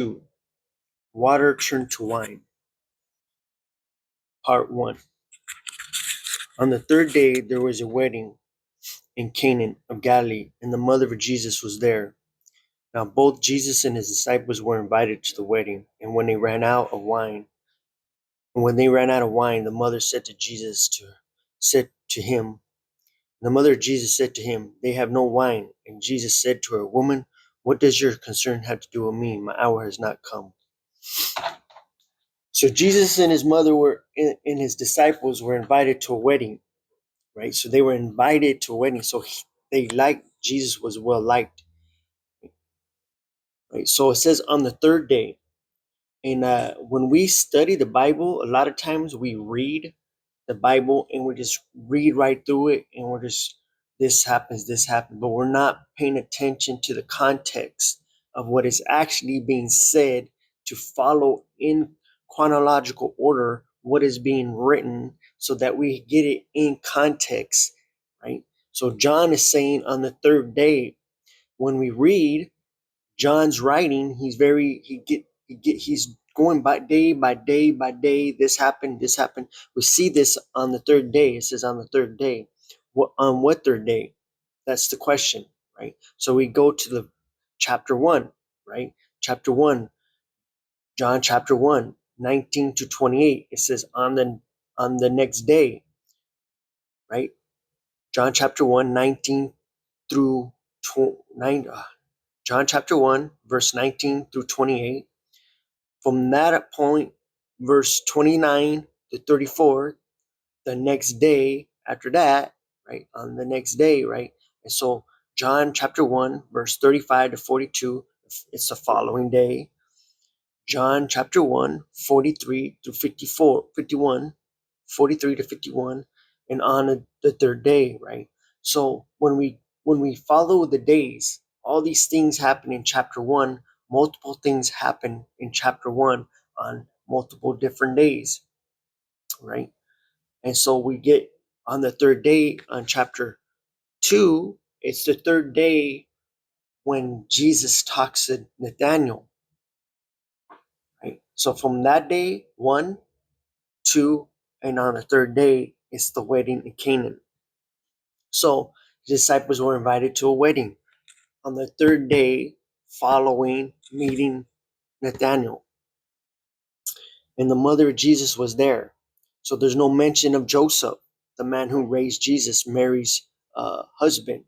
2. Water turned to wine. Part 1. On the third day there was a wedding in Canaan of Galilee, and the mother of Jesus was there. Now both Jesus and his disciples were invited to the wedding, and when they ran out of wine, the mother said to him, the mother of Jesus said to him, "They have no wine." And Jesus said to her, "Woman, what does your concern have to do with me? My hour has not come." So Jesus and his mother and his disciples were invited to a wedding, right? So they were invited to a wedding. So they liked, Jesus was well liked, right? So it says on the third day. And when we study the Bible, a lot of times we read the Bible and we just read right through it, and we're just, this happens, but we're not paying attention to the context of what is actually being said, to follow in chronological order what is being written so that we get it in context, right? So John is saying on the third day, when we read John's writing, he's going by day by day by day. This happened, this happened. We see this on the third day. It says on the third day. On what third day? That's the question, right? So we go to the chapter 1, right? Chapter 1, John chapter 1, 19 to 28. It says on the next day, right? John chapter 1, 19 through 9. John chapter 1, verse 19 through 28. From that point, verse 29 to 34, the next day after that, right? On the next day, right? And so John chapter 1, verse 35 to 42, it's the following day. John chapter 1, 43 to 54, 51, 43 to 51, and on the third day, right? So when we follow the days, all these things happen in chapter 1. Multiple things happen in chapter 1 on multiple different days, right? And so we get on the third day on chapter 2, it's the third day when Jesus talks to Nathanael, right? So from that day, 1, 2, and on the third day, it's the wedding in Canaan. So the disciples were invited to a wedding on the third day following meeting Nathanael. And the mother of Jesus was there. So there's no mention of Joseph, the man who raised Jesus, Mary's husband.